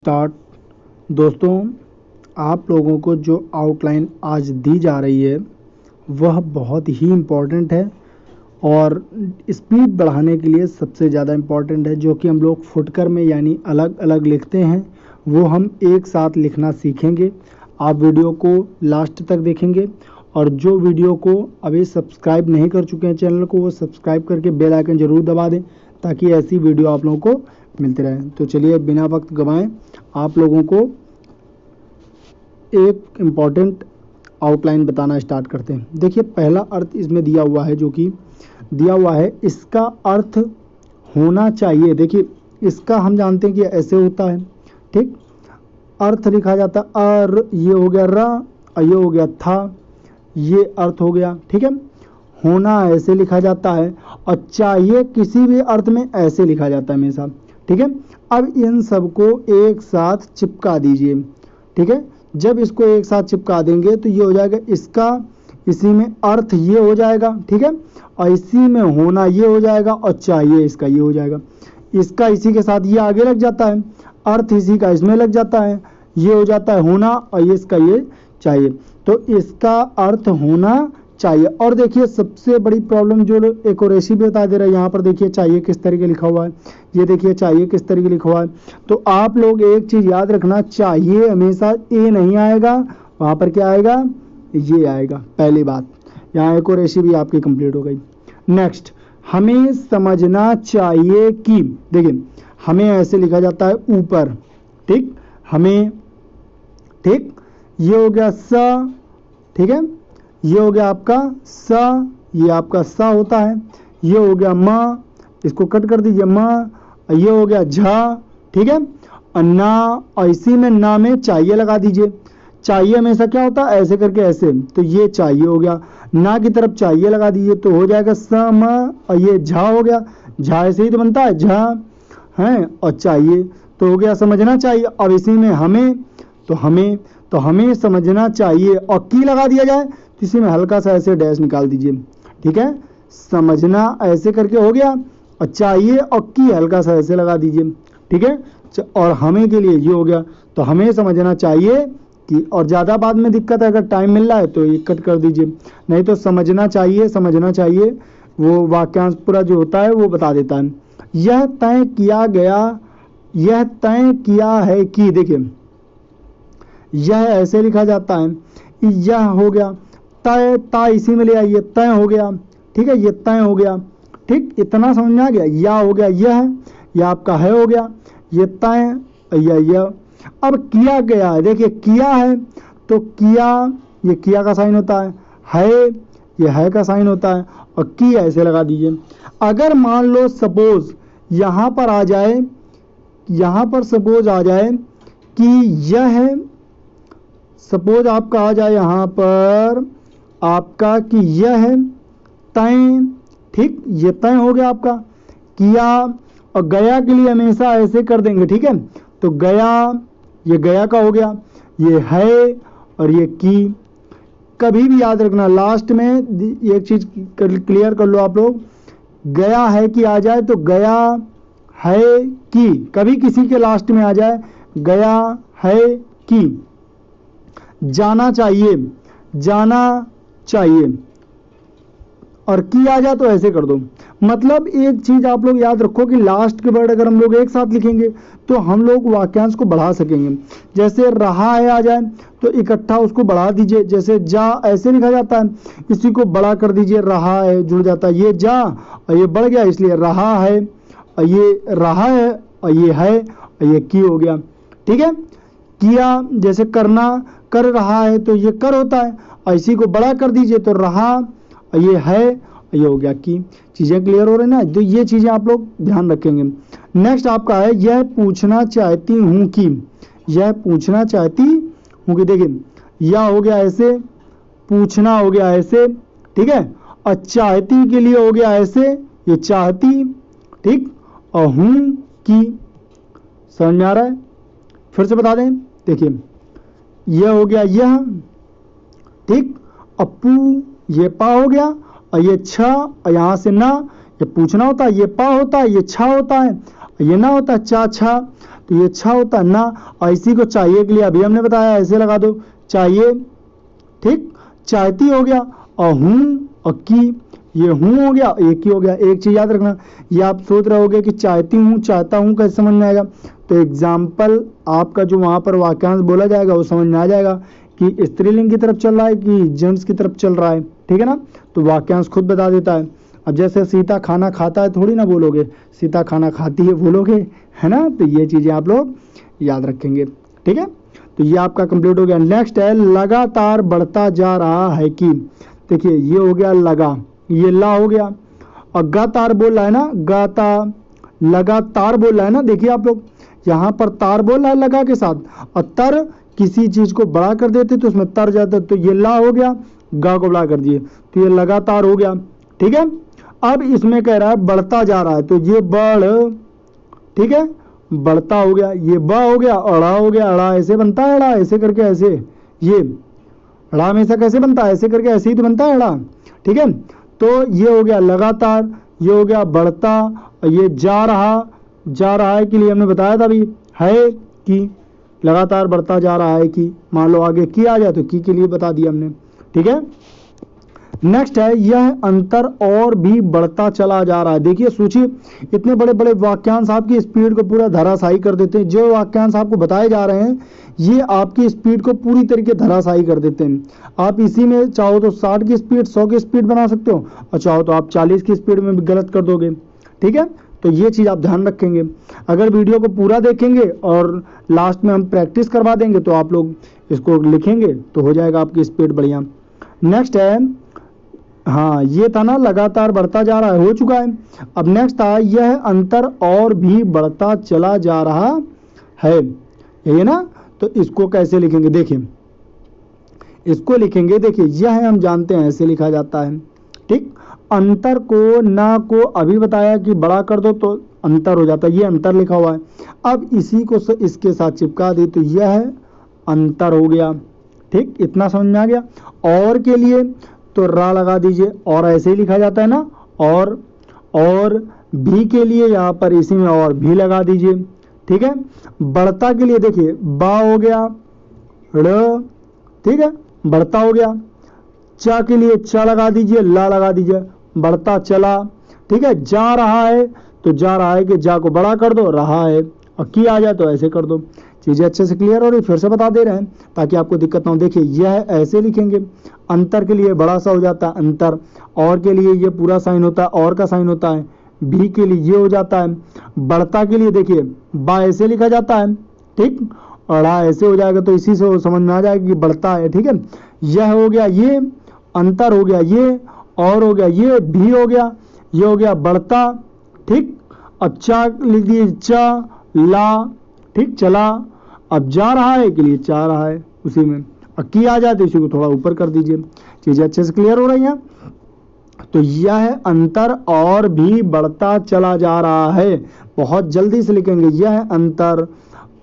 Start. दोस्तों, आप लोगों को जो आउटलाइन आज दी जा रही है वह बहुत ही इम्पोर्टेंट है और स्पीड बढ़ाने के लिए सबसे ज़्यादा इम्पोर्टेंट है। जो कि हम लोग फुटकर में यानी अलग अलग लिखते हैं वो हम एक साथ लिखना सीखेंगे। आप वीडियो को लास्ट तक देखेंगे और जो वीडियो को अभी सब्सक्राइब नहीं कर चुके हैं चैनल को वो सब्सक्राइब करके बेल आइकन ज़रूर दबा दें ताकि ऐसी वीडियो आप लोगों को मिलते रहे। तो चलिए बिना वक्त गंवाएं आप लोगों को एक इम्पॉर्टेंट आउटलाइन बताना स्टार्ट करते हैं। देखिए, पहला अर्थ इसमें दिया हुआ है, जो कि दिया हुआ है इसका अर्थ होना चाहिए। देखिए, इसका हम जानते हैं कि ऐसे होता है, ठीक। अर्थ लिखा जाता है ये हो गया र, ये हो गया था, ये अर्थ हो गया, ठीक है। होना ऐसे लिखा जाता है और चाहिए किसी भी अर्थ में ऐसे लिखा जाता है हमेशा, ठीक है। अब इन सबको एक साथ चिपका दीजिए, ठीक है। जब इसको एक साथ चिपका देंगे तो ये हो जाएगा इसका, इसी में अर्थ ये हो जाएगा, ठीक है। और इसी में होना ये हो जाएगा और चाहिए इसका ये हो जाएगा। इसका इसी के साथ ये आगे लग जाता है, अर्थ इसी का इसमें लग जाता है, ये हो जाता है होना और ये इसका ये चाहिए। तो इसका अर्थ होना चाहिए। और देखिए, सबसे बड़ी प्रॉब्लम जो एक और ऐसी भी बता दे रहा है, यहाँ पर देखिए चाहिए किस तरीके लिखा हुआ है, ये देखिए चाहिए किस तरीके लिखा हुआ है। तो आप लोग एक चीज़ याद रखना, चाहिए हमेशा ए नहीं आएगा, वहाँ पर क्या आएगा, ये आएगा। पहली बात, यहाँ एक और ऐसी भी आपकी कंप्लीट हो गई। नेक्स्ट, हमें समझना चाहिए कि, देखिए हमें ऐसे लिखा जाता है ऊपर, ठीक, हमें, ठीक, ये हो गया स, ठीक है, ये हो गया आपका स, ये आपका स होता है, ये हो गया म, इसको कट कर दीजिए म, ये हो गया झ, ठीक है, और ना, और इसी में ना में चाहिए लगा दीजिए। चाहिए हमेशा क्या होता है ऐसे करके ऐसे, तो ये चाहिए हो गया, ना की तरफ चाहिए लगा दीजिए तो हो जाएगा स म, और ये झ हो गया, झ ऐसे ही तो बनता है झ है, और चाहिए तो हो गया समझना चाहिए। अब इसी में हमें, तो हमें समझना चाहिए और की लगा दिया जाए तो इसी में हल्का सा ऐसे डैश निकाल दीजिए, ठीक है। समझना ऐसे करके हो गया और चाहिए और की हल्का सा ऐसे लगा दीजिए, ठीक है। और हमें के लिए ये हो गया, तो हमें समझना चाहिए कि, और ज़्यादा बाद में दिक्कत है अगर टाइम मिल रहा है तो ये कट कर दीजिए, नहीं तो समझना चाहिए वो वाक्यांश पूरा जो होता है वो बता देता है। यह तय किया गया, यह तय किया है कि, देखिए यह ऐसे लिखा जाता है, यह हो गया तय, ता इसी में ले आइए, तय हो गया, ठीक है, ये तय हो गया, ठीक, इतना समझ में आ गया। या हो गया यह आपका है हो गया, ये तय, यह। अब किया गया है, देखिए किया है तो किया, ये किया का साइन होता है, ये है का साइन होता है, और की ऐसे लगा दीजिए। अगर मान लो सपोज यहाँ पर आ जाए, यहाँ पर सपोज आ जाए कि यह है, सपोज आपका आ जाए यहाँ पर आपका कि यह है तय, ठीक, ये तय हो गया आपका किया। और गया के लिए हमेशा ऐसे कर देंगे, ठीक है, तो गया, ये गया का हो गया, ये है और ये की। कभी भी याद रखना, लास्ट में एक चीज क्लियर कर लो आप लोग, गया है कि आ जाए तो गया है कि, कभी किसी के लास्ट में आ जाए गया है कि। जाना चाहिए और की आ जाए तो ऐसे कर दो। मतलब एक चीज आप लोग याद रखो कि लास्ट के वर्ड अगर हम लोग एक साथ लिखेंगे तो हम लोग वाक्यांश को बढ़ा सकेंगे। जैसे रहा है आ जाए तो इकट्ठा उसको बढ़ा दीजिए, जैसे जा ऐसे लिखा जाता है, इसी को बड़ा कर दीजिए, रहा है जुड़ जाता है, ये जा और ये बढ़ गया इसलिए रहा है, और ये रहा है और ये है और ये की हो गया, ठीक है। किया, जैसे करना, कर रहा है तो ये कर होता है, और इसी को बड़ा कर दीजिए तो रहा, और ये है, ये हो गया की। चीज़ें क्लियर हो रही ना, तो ये चीज़ें आप लोग ध्यान रखेंगे। नेक्स्ट आपका है यह पूछना चाहती हूँ कि, यह पूछना चाहती हूँ कि, देखिए यह हो गया ऐसे, पूछना हो गया ऐसे, ठीक है, और चाहती के लिए हो गया ऐसे, ये चाहती, ठीक, और हूँ कि। समझ में आ रहा है? फिर से बता दें, देखिए यह हो गया यह, ठीक, अपू ये पा हो गया, और ये छ, और यहाँ से ना, ये पूछना होता है, ये पा होता है, ये छा होता है, ये ना होता है चा छा। तो ये अच्छा होता है ना। और इसी को चाहिए के लिए अभी हमने बताया ऐसे लगा दो, चाहिए, ठीक, चाहती हो गया, और हूँ और की, ये हूँ हो गया, एक ही हो गया। एक चीज याद रखना, ये आप सोच रहे होगे कि चाहती हूँ चाहता हूँ कैसे समझ में आएगा, तो एग्जाम्पल आपका जो वहां पर वाक्यांश बोला जाएगा वो समझ में आ जाएगा कि स्त्रीलिंग की तरफ चल रहा है कि जेंट्स की तरफ चल रहा है, ठीक है ना। तो वाक्यांश खुद बता देता है। अब जैसे सीता खाना खाता है थोड़ी ना बोलोगे सीता खाना खाती है बोलोगे, है ना। तो ये चीजें आप लोग याद रखेंगे, ठीक है। तो ये आपका कंप्लीट हो गया। नेक्स्ट है लगातार बढ़ता जा रहा है कि, देखिए ये हो गया लगा, ये ला हो गया, और गातार बोल रहा है ना, गाता, लगातार बोल रहा है ना। देखिए आप लोग यहाँ पर तार बोल रहा है लगा के साथ, और तर किसी चीज को बड़ा कर देते तो उसमें तर जाता, तो ये ला हो गया, गा को बड़ा कर दिए, तो ये लगातार हो गया, ठीक है। अब इसमें कह रहा है बढ़ता जा रहा है, तो ये बढ़, ठीक है, बढ़ता हो गया, ये ब हो गया, अड़ा हो गया, अड़ा ऐसे बनता है, अड़ा ऐसे करके ऐसे, ये अड़ा हमेशा कैसे बनता है, ऐसे करके ऐसे ही तो बनता है अड़ा, ठीक है। तो ये हो गया लगातार, ये हो गया बढ़ता, और ये जा रहा है के लिए हमने बताया था अभी, है कि, लगातार बढ़ता जा रहा है कि, मान लो आगे की आ जाए तो की के लिए बता दिया हमने, ठीक है। नेक्स्ट है यह अंतर और भी बढ़ता चला जा रहा है। देखिए सोचिए, इतने बड़े बड़े वाक्यांश आपकी स्पीड को पूरा धराशायी कर देते हैं। जो वाक्यांश आपको बताए जा रहे हैं ये आपकी स्पीड को पूरी तरीके धराशायी कर देते हैं। आप इसी में चाहो तो 60 की स्पीड, 100 की स्पीड बना सकते हो, और चाहो तो आप 40 की स्पीड में भी गलत कर दोगे, ठीक है। तो ये चीज आप ध्यान रखेंगे। अगर वीडियो को पूरा देखेंगे और लास्ट में हम प्रैक्टिस करवा देंगे तो आप लोग इसको लिखेंगे तो हो जाएगा आपकी स्पीड बढ़िया। नेक्स्ट है, हाँ ये था ना लगातार बढ़ता जा रहा है, हो चुका है। अब नेक्स्ट था यह अंतर और भी बढ़ता चला जा रहा है, यही है ना। तो इसको कैसे लिखेंगे, देखिए इसको लिखेंगे, देखिए यह हम जानते हैं ऐसे लिखा जाता है, ठीक। अंतर को ना को अभी बताया कि बड़ा कर दो तो अंतर हो जाता है, ये अंतर लिखा हुआ है। अब इसी को इसके साथ चिपका दी तो यह अंतर हो गया, ठीक। इतना समझ में आ गया। और के लिए तो रा लगा दीजिए, और ऐसे ही लिखा जाता है ना, और भी के लिए यहाँ पर इसी में और भी लगा दीजिए, ठीक है। बढ़ता के लिए देखिए बा हो गया, ड़, ठीक है, बढ़ता हो गया। चा के लिए चा लगा दीजिए, ला लगा दीजिए, बढ़ता चला, ठीक है। जा रहा है तो जा रहा है कि जा को बड़ा कर दो, रहा है, और की आ जाए तो ऐसे कर दो। चीजें अच्छे से क्लियर हो रही, फिर से बता दे रहे हैं ताकि आपको दिक्कत ना हो। देखिए यह ऐसे लिखेंगे, अंतर के लिए बड़ा सा हो जाता है अंतर, और के लिए ये पूरा साइन होता है, और का साइन होता है, भी के लिए ये हो जाता है। बढ़ता के लिए देखिए बा ऐसे लिखा जाता है, ठीक, अड़ा ऐसे हो जाएगा, तो इसी से समझ में आ जाएगा कि बढ़ता है, ठीक है। यह हो गया ये, अंतर हो गया ये, और हो गया ये, भी हो गया, ये हो गया बढ़ता, ठीक। अच्छा लिख दिए चा, ला, ठीक, चला। अब जा रहा है के लिए जा रहा है उसी में, और की आ जाते इसी को थोड़ा ऊपर कर दीजिए। चीजें अच्छे से क्लियर हो रही हैं। तो यह अंतर और भी बढ़ता चला जा रहा है, बहुत जल्दी से लिखेंगे, यह अंतर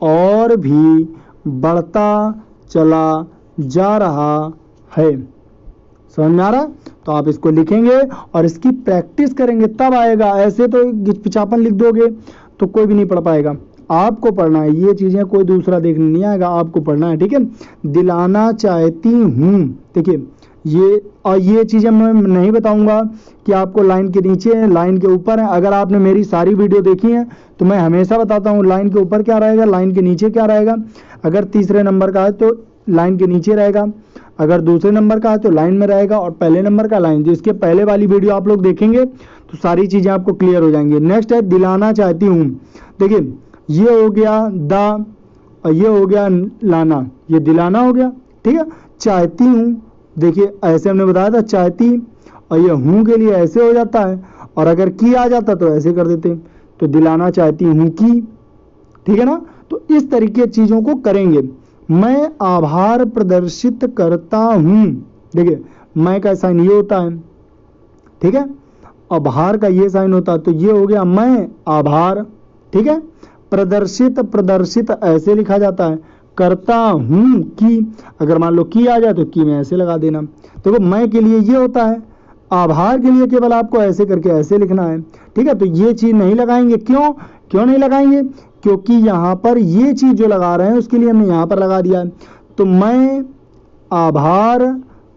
और भी बढ़ता चला जा रहा है। समझ में आ रहा है? तो आप इसको लिखेंगे और इसकी प्रैक्टिस करेंगे तब आएगा। ऐसे तो गिचपिचापन लिख दोगे तो कोई भी नहीं पढ़ पाएगा। आपको पढ़ना है, ये चीजें कोई दूसरा देखने नहीं आएगा, आपको पढ़ना है, ठीक है। दिलाना चाहती हूँ, देखिए ये, और ये चीजें मैं नहीं बताऊंगा कि आपको लाइन के नीचे है, लाइन के ऊपर है। अगर आपने मेरी सारी वीडियो देखी है तो मैं हमेशा बताता हूँ लाइन के ऊपर क्या रहेगा, लाइन के नीचे क्या रहेगा। अगर तीसरे नंबर का है तो लाइन के नीचे रहेगा, अगर दूसरे नंबर का है तो लाइन में रहेगा, और पहले नंबर का लाइन। जिसके पहले वाली वीडियो आप लोग देखेंगे तो सारी चीजें आपको क्लियर हो जाएंगी। नेक्स्ट है दिलाना चाहती हूँ, देखिए ये हो गया दा, और ये हो गया लाना, ये दिलाना हो गया, ठीक है। चाहती हूँ, देखिए ऐसे हमने बताया था चाहती, और ये हूँ के लिए ऐसे हो जाता है, और अगर की आ जाता तो ऐसे कर देते, तो दिलाना चाहती हूँ की, ठीक है ना। तो इस तरीके चीजों को करेंगे। मैं आभार प्रदर्शित करता हूँ, देखिए मैं का साइन ये होता है, ठीक है, आभार का ये साइन होता है, तो ये हो गया मैं आभार, ठीक है। प्रदर्शित, प्रदर्शित ऐसे लिखा जाता है, करता हूँ की, अगर मान लो की आ जाए तो की में ऐसे लगा देना। देखो मैं के लिए ये होता है, आभार के लिए केवल आपको ऐसे करके ऐसे लिखना है, ठीक है। तो ये चीज नहीं लगाएंगे, क्यों? क्यों नहीं लगाएंगे? क्योंकि यहाँ पर ये चीज जो लगा रहे हैं उसके लिए हमने यहाँ पर लगा दिया है। तो मैं आभार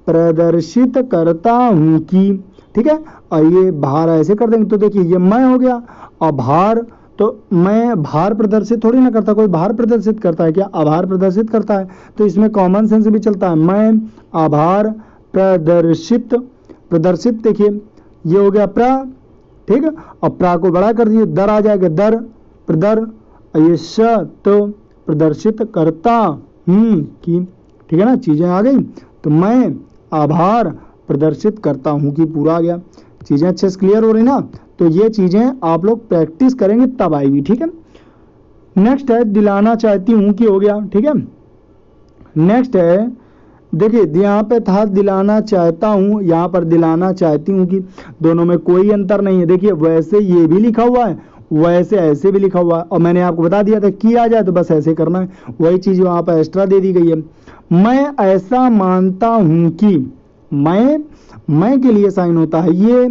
प्रदर्शित करता हूँ कि, ठीक है, और ये भार ऐसे कर देंगे तो देखिए ये मैं हो गया, और भार, तो मैं भार प्रदर्शित थोड़ी ना करता, कोई भार प्रदर्शित करता है क्या? आभार प्रदर्शित करता है। तो इसमें कॉमन सेंस भी चलता है, मैं आभार प्रदर्शित, प्रदर्शित देखिए ये हो गया प्र, ठीक है, और प्रा को बड़ा कर दिए, दर आ जाएगा, दर प्रदर, ये श तो प्रदर्शित करता हूँ कि, ठीक है ना, चीजें आ गई। तो मैं आभार प्रदर्शित करता हूँ कि पूरा आ गया। चीजें अच्छे से क्लियर हो रही ना? तो ये चीजें आप लोग प्रैक्टिस करेंगे तब आएगी, ठीक है। नेक्स्ट है दिलाना चाहती हूँ कि, हो गया, ठीक है। नेक्स्ट है देखिए यहाँ पे था दिलाना चाहता हूँ, यहाँ पर दिलाना चाहती हूँ कि, दोनों में कोई अंतर नहीं है। देखिए वैसे ये भी लिखा हुआ है, वैसे ऐसे भी लिखा हुआ है, और मैंने आपको बता दिया था कि आ जाए तो बस ऐसे करना है, वही चीज वहां पर एक्स्ट्रा दे दी गई है। मैं ऐसा मानता हूं कि, मैं के लिए साइन होता है ये,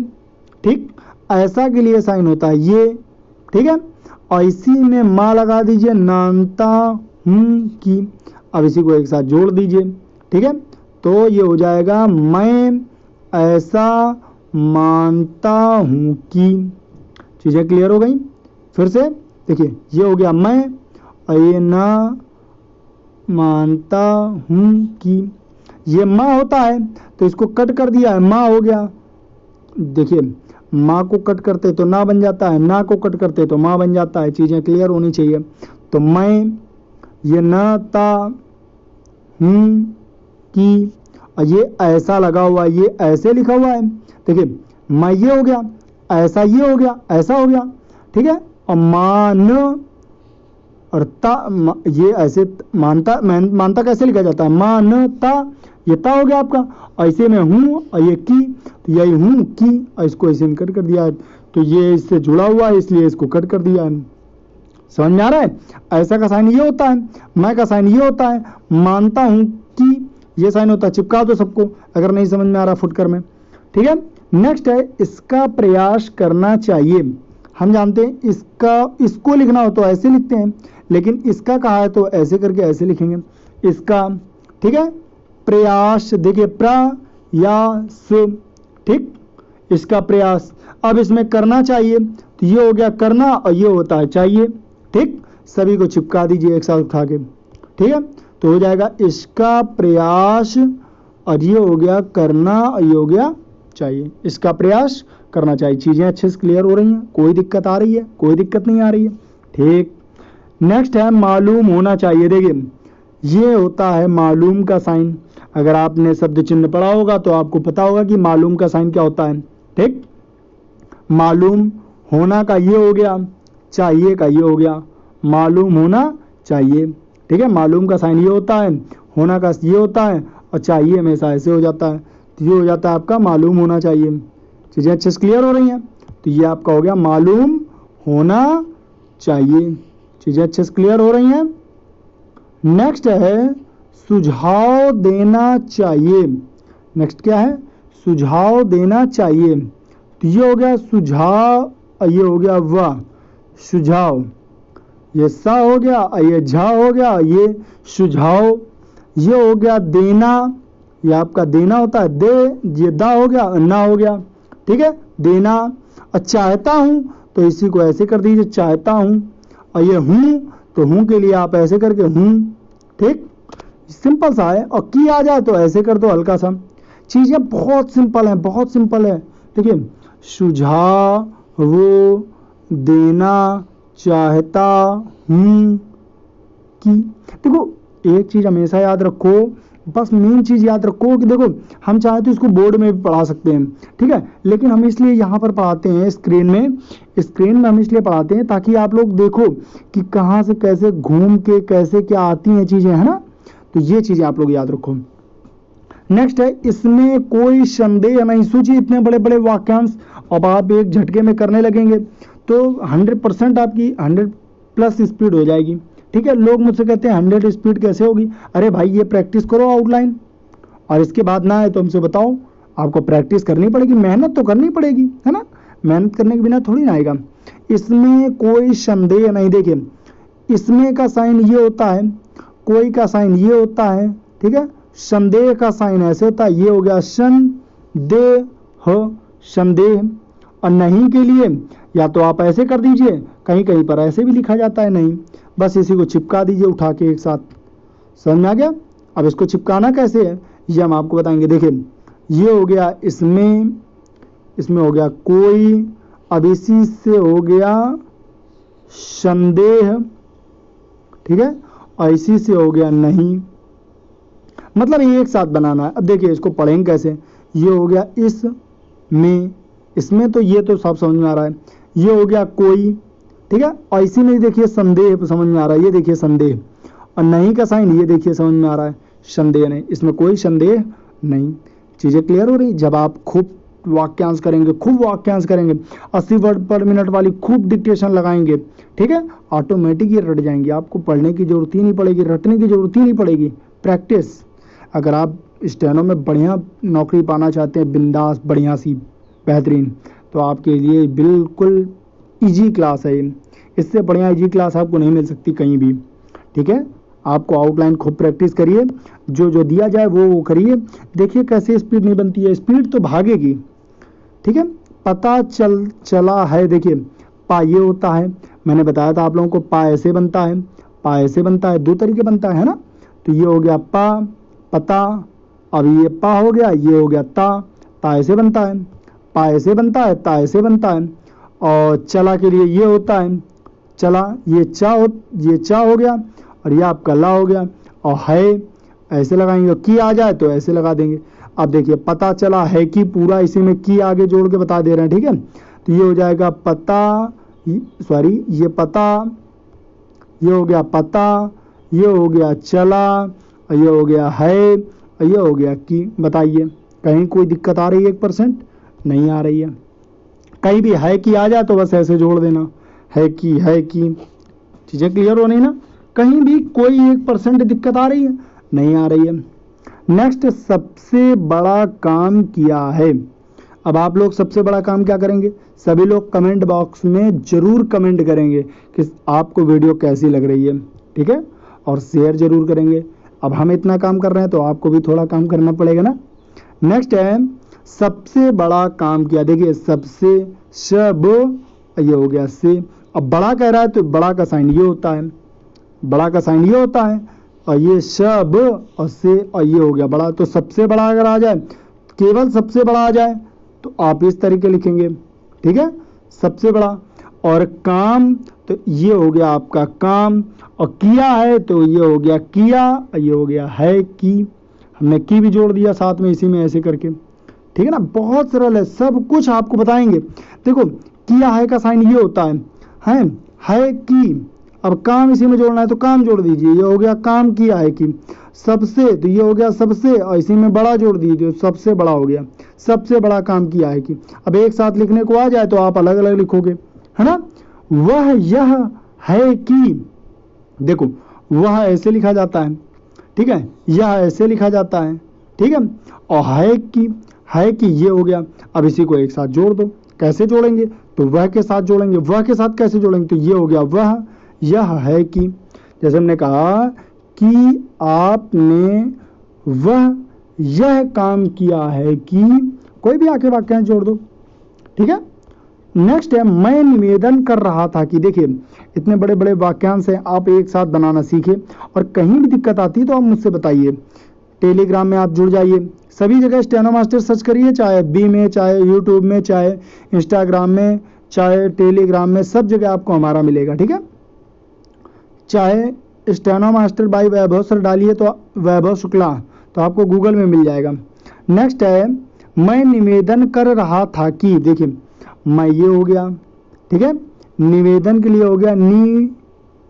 ठीक, ऐसा के लिए साइन होता है ये, ठीक है, और इसी में मां लगा दीजिए, मानता हूं कि, अब इसी को एक साथ जोड़ दीजिए, ठीक है, तो ये हो जाएगा मैं ऐसा मानता हूं कि। चीजें क्लियर हो गई? फिर से देखिए ये हो गया मैं, और ये ना मानता हूं कि, ये माँ होता है तो इसको कट कर दिया है, माँ हो गया। देखिए माँ को कट करते तो ना बन जाता है, ना को कट करते तो माँ बन जाता है। चीजें क्लियर होनी चाहिए। तो मैं, ये ना ता हूं कि, और ये ऐसा लगा हुआ है, ये ऐसे लिखा हुआ है। देखिए मैं ये हो गया, ऐसा ये हो गया, ऐसा हो गया, ठीक है, और मान और ता, ये ऐसे मानता, मानता कैसे लिखा जाता है? मानता, ये ता हो गया आपका, ऐसे में हूं, और ये की, तो यही हूं की, और इसको ऐसे कट कर दिया है, तो ये इससे जुड़ा हुआ है इसलिए इसको कट कर दिया है। समझ में आ रहा है? ऐसा का साइन ये होता है, मैं का साइन ये होता है, मानता हूं कि ये साइन होता है। चिपका दो सबको अगर नहीं समझ में आ रहा फुटकर में, ठीक है। नेक्स्ट है इसका प्रयास करना चाहिए। हम जानते हैं इसका, इसको लिखना हो तो ऐसे लिखते हैं, लेकिन इसका कहा है तो ऐसे करके ऐसे लिखेंगे इसका, ठीक है। प्रयास देखिए प्रयास, ठीक, इसका प्रयास। अब इसमें करना चाहिए तो ये हो गया करना, और ये होता है चाहिए, ठीक। सभी को चिपका दीजिए एक साथ उठा के, ठीक है, तो हो जाएगा इसका प्रयास, और ये हो गया करना, और ये हो गया चाहिए। इसका प्रयास करना चाहिए। चीजें अच्छे से क्लियर हो रही हैं? कोई दिक्कत आ रही है? कोई दिक्कत नहीं आ रही है, ठीक। नेक्स्ट है मालूम होना चाहिए। देखिए ये होता है मालूम का साइन। अगर आपने शब्द चिन्ह पढ़ा होगा तो आपको पता होगा कि मालूम का साइन क्या होता है, ठीक। मालूम होना का ये हो गया, चाहिए का ये हो गया, मालूम होना चाहिए, ठीक है। मालूम का साइन ये होता है, होना का ये होता है, और चाहिए हमेशा ऐसे हो जाता है, तो ये हो जाता है आपका मालूम होना चाहिए। चीजें अच्छे से क्लियर हो रही हैं? तो ये आपका हो गया मालूम होना चाहिए। चीजें अच्छे से क्लियर हो रही हैं? नेक्स्ट है सुझाव देना चाहिए। नेक्स्ट क्या है? सुझाव देना चाहिए। तो ये हो गया सुझाव, और ये हो गया वाह, सुझाव, ये सा हो गया, और ये झा हो गया, ये सुझाव। ये हो गया देना, ये आपका देना होता है, दे, ये दा हो गया, ना हो गया, ठीक है, देना। और चाहता हूं तो इसी को ऐसे कर दीजिए, चाहता हूं, और ये हूं तो हूं के लिए आप ऐसे करके हूं, ठीक, सिंपल सा है। और की आ जाए तो ऐसे कर दो हल्का सा। चीजें बहुत सिंपल है, बहुत सिंपल है। देखिए सुझाव वो देना चाहता हूं कि, देखो एक चीज हमेशा याद रखो, बस मेन चीज याद रखो कि देखो हम चाहे तो इसको बोर्ड में भी पढ़ा सकते हैं, ठीक है, लेकिन हम इसलिए यहाँ पर पढ़ाते हैं स्क्रीन में हम इसलिए पढ़ाते हैं ताकि आप लोग देखो कि कहाँ से कैसे घूम के कैसे क्या आती हैं चीजें, है ना। तो ये चीजें आप लोग याद रखो। नेक्स्ट है इसमें कोई संदेह नहीं। सोचिए इतने बड़े बड़े वाक्यांश अब आप एक झटके में करने लगेंगे तो 100% आपकी 100+ स्पीड हो जाएगी, ठीक है। लोग मुझसे कहते हैं 100 स्पीड कैसे होगी? अरे भाई ये प्रैक्टिस करो आउटलाइन, और इसके बाद ना आए तो हमसे बताओ। आपको प्रैक्टिस करनी पड़ेगी, मेहनत तो करनी पड़ेगी, है ना। मेहनत करने के बिना थोड़ी ना आएगा। इसमें कोई संदेह नहीं। देखिए इसमें का साइन ये होता है, कोई का साइन ये होता है, ठीक है, संदेह का साइन ऐसे होता है, ये हो गया संदेह, संदेह। और नहीं के लिए या तो आप ऐसे कर दीजिए, कहीं कहीं पर ऐसे भी लिखा जाता है नहीं, बस इसी को चिपका दीजिए उठा के एक साथ। समझ में आ गया? अब इसको चिपकाना कैसे है ये हम आपको बताएंगे। देखिए ये हो गया इसमें, इसमें हो गया कोई, अब इसी से हो गया संदेह, ठीक है, और इसी से हो गया नहीं, मतलब ये एक साथ बनाना है। अब देखिए इसको पढ़ेंगे कैसे। ये हो गया इसमें, इसमें तो ये तो सब समझ में आ रहा है, ये हो गया कोई, ठीक है, और इसी में देखिए संदेह समझ में आ रहा है, ये देखिए संदेह, और नहीं का साइन ये देखिए समझ में आ रहा है, संदेह नहीं, इसमें कोई संदेह नहीं। चीज़ें क्लियर हो रही? जब आप खूब वाक्यांश करेंगे, खूब वाक्यांश करेंगे, 80 वर्ड पर मिनट वाली खूब डिक्टेशन लगाएंगे, ठीक है, ऑटोमेटिक ये रट जाएंगे, आपको पढ़ने की जरूरत ही नहीं पड़ेगी, रटने की जरूरत ही नहीं पड़ेगी। प्रैक्टिस। अगर आप स्टेनो में बढ़िया नौकरी पाना चाहते हैं, बिंदास बढ़िया सी बेहतरीन, तो आपके लिए बिल्कुल इजी क्लास है ये। इससे बढ़िया इजी क्लास आपको नहीं मिल सकती कहीं भी, ठीक है। आपको आउटलाइन खूब प्रैक्टिस करिए, जो जो दिया जाए वो करिए। देखिए कैसे स्पीड नहीं बनती है, स्पीड तो भागेगी, ठीक है। पता चला है, देखिए पा ये होता है, मैंने बताया था आप लोगों को, पा ऐसे बनता है, पा ऐसे बनता है, दो तरीके बनता है ना। तो ये हो गया पा, पता, अब ये पा हो गया, ये हो गया ता ऐसे बनता है, पा ऐसे बनता है, ता ऐसे बनता है। और चला के लिए ये होता है, चला, ये चा हो गया, और ये आपका ला हो गया, और है ऐसे लगाएंगे, की आ जाए तो ऐसे लगा देंगे। अब देखिए पता चला है कि पूरा इसी में की आगे जोड़ के बता दे रहे हैं, ठीक है। तो ये हो जाएगा पता, सॉरी ये पता, ये हो गया पता, ये हो गया चला, और ये हो गया है, और ये हो गया की। बताइए कहीं कोई दिक्कत आ रही है? 1% नहीं आ रही है। कहीं भी है कि आ जाए तो बस ऐसे जोड़ देना, है कि, है कि। चीज़ें क्लियर हो नहीं ना? कहीं भी कोई 1% दिक्कत आ रही है? नहीं आ रही है। नेक्स्ट, सबसे बड़ा काम किया है। अब आप लोग सबसे बड़ा काम क्या करेंगे? सभी लोग कमेंट बॉक्स में जरूर कमेंट करेंगे कि आपको वीडियो कैसी लग रही है, ठीक है, और शेयर जरूर करेंगे। अब हम इतना काम कर रहे हैं तो आपको भी थोड़ा काम करना पड़ेगा ना। नेक्स्ट है सबसे बड़ा काम किया। देखिए सबसे, सब, ये हो गया से। अब बड़ा कह रहा है तो बड़ा का साइन ये होता है, बड़ा का साइन ये होता है, और ये सब और से, और ये हो गया बड़ा। तो सबसे बड़ा अगर आ जाए, केवल सबसे बड़ा आ जाए तो आप इस तरीके लिखेंगे, ठीक है, सबसे बड़ा। और काम, तो ये हो गया आपका काम, और किया है तो ये हो गया किया, और ये हो गया है कि। हमने की भी जोड़ दिया साथ में इसी में ऐसे करके, ठीक है ना। बहुत सरल है, सब कुछ आपको बताएंगे। देखो किया है का साइन ये होता है कि। अब काम इसी में जोड़ना है तो काम जोड़ दीजिए, ये हो गया काम किया है कि। सबसे, तो ये हो गया सबसे, और इसी में बड़ा जोड़ दीजिए, सबसे बड़ा हो गया, सबसे बड़ा काम किया है कि। अब एक साथ लिखने को आ जाए तो आप अलग अलग लिखोगे, है ना। वह यह है कि, देखो वह ऐसे लिखा जाता है, ठीक है, यह ऐसे लिखा जाता है, ठीक है, और है कि ये हो गया। अब इसी को एक साथ जोड़ दो। कैसे जोड़ेंगे? तो वह के साथ जोड़ेंगे। वह के साथ कैसे जोड़ेंगे? तो ये हो गया वह यह है कि। जैसे हमने कहा कि आपने वह यह काम किया है कि, कोई भी आके वाक्यांश जोड़ दो, ठीक है। नेक्स्ट है मैं निवेदन कर रहा था कि। देखिए इतने बड़े बड़े वाक्यांश हैं, आप एक साथ बनाना सीखें, और कहीं भी दिक्कत आती है तो आप मुझसे बताइए। टेलीग्राम में आप जुड़ जाइए, सभी जगह स्टेनो मास्टर सर्च करिए, चाहे बी में, चाहे यूट्यूब में, चाहे इंस्टाग्राम में, चाहे टेलीग्राम में, सब जगह आपको हमारा मिलेगा, ठीक है। चाहे steno master by Vaibhav sir डालिए तो वैभव शुक्ला, तो आपको गूगल में मिल जाएगा। नेक्स्ट है मैं निवेदन कर रहा था कि। देखिए मैं ये हो गया, ठीक है, निवेदन के लिए हो गया नी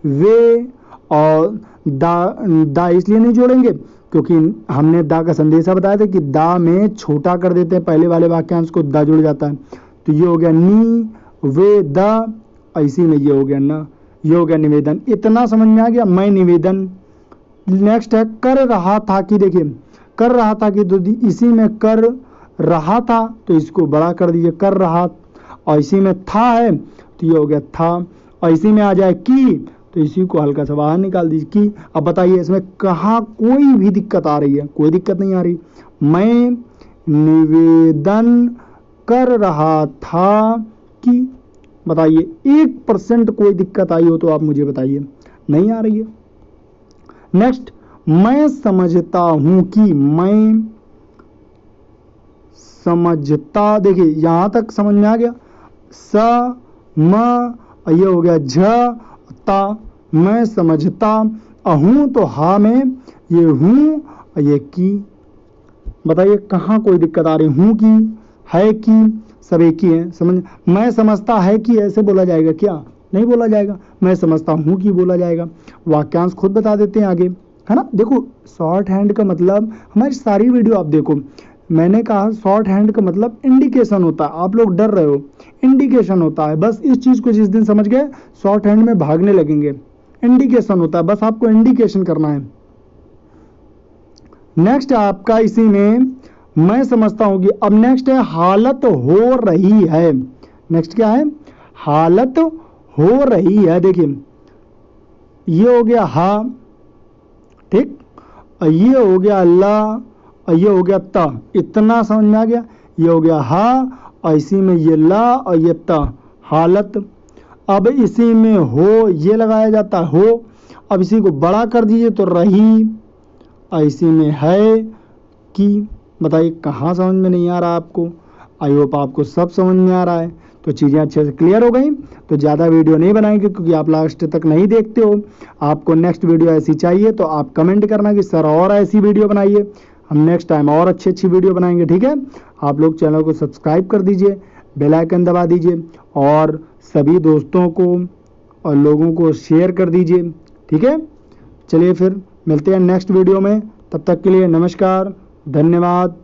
वे, और दा इसलिए नहीं जोड़ेंगे क्योंकि हमने दा का संदेशा बताया था कि दा में छोटा कर देते हैं, पहले वाले वाक्यांश को दा जुड़ जाता है। तो ये हो गया नी वे दा, इसी में ये हो गया ना, ये हो गया निवेदन। इतना समझ में आ गया, मैं निवेदन। नेक्स्ट है कर रहा था कि। देखिए कर रहा था कि, तो इसी में कर रहा था तो इसको बड़ा कर दीजिए, कर रहा, और इसी में था है तो ये हो गया था, और इसी में आ जाए की तो इसी को हल्का सा बाहर निकाल दीजिए की। अब बताइए इसमें कहाँ कोई भी दिक्कत आ रही है? कोई दिक्कत नहीं आ रही। मैं निवेदन कर रहा था कि, बताइए 1% कोई दिक्कत आई हो तो आप मुझे बताइए, नहीं आ रही है। नेक्स्ट, मैं समझता हूं कि, मैं समझता, देखिए यहां तक समझ में आ गया, स म, ये हो गया झ ता, मैं समझता हूं तो हा में ये हूं और ये की। बताइए कहाँ कोई दिक्कत आ रही? हूं की, है की, सब एक ही है। समझ, मैं समझता है कि ऐसे बोला जाएगा क्या? नहीं बोला जाएगा। मैं समझता हूं कि बोला जाएगा। वाक्यांश खुद बता देते हैं आगे, है ना। देखो शॉर्ट हैंड का मतलब, हमारी सारी वीडियो आप देखो, मैंने कहा शॉर्ट हैंड का मतलब इंडिकेशन होता है। आप लोग डर रहे हो, इंडिकेशन होता है। बस इस चीज को जिस दिन समझ गए शॉर्ट हैंड में भागने लगेंगे। इंडिकेशन होता है, बस आपको इंडिकेशन करना है। नेक्स्ट आपका इसी में मैं समझता हूं कि, अब नेक्स्ट है हालत हो रही है। नेक्स्ट क्या है? हालत हो रही है। देखिए ये हो गया हा, ठीक, और ये हो गया ला, और ये हो गया ता। इतना समझ में आ गया? ये हो गया हा और इसी में ये ला और ये ता, हालत। अब इसी में हो ये लगाया जाता है हो। अब इसी को बड़ा कर दीजिए तो रही, और इसी में है कि। बताइए कहाँ समझ में नहीं आ रहा आपको? आई होप आपको सब समझ में आ रहा है। तो चीज़ें अच्छे से क्लियर हो गई। तो ज़्यादा वीडियो नहीं बनाएंगे क्योंकि आप लास्ट तक नहीं देखते हो। आपको नेक्स्ट वीडियो ऐसी चाहिए तो आप कमेंट करना कि सर और ऐसी वीडियो बनाइए, हम नेक्स्ट टाइम और अच्छी वीडियो बनाएंगे, ठीक है। आप लोग चैनल को सब्सक्राइब कर दीजिए, बेल आइकन दबा दीजिए और सभी दोस्तों को और लोगों को शेयर कर दीजिए, ठीक है। चलिए फिर मिलते हैं नेक्स्ट वीडियो में, तब तक के लिए नमस्कार, धन्यवाद।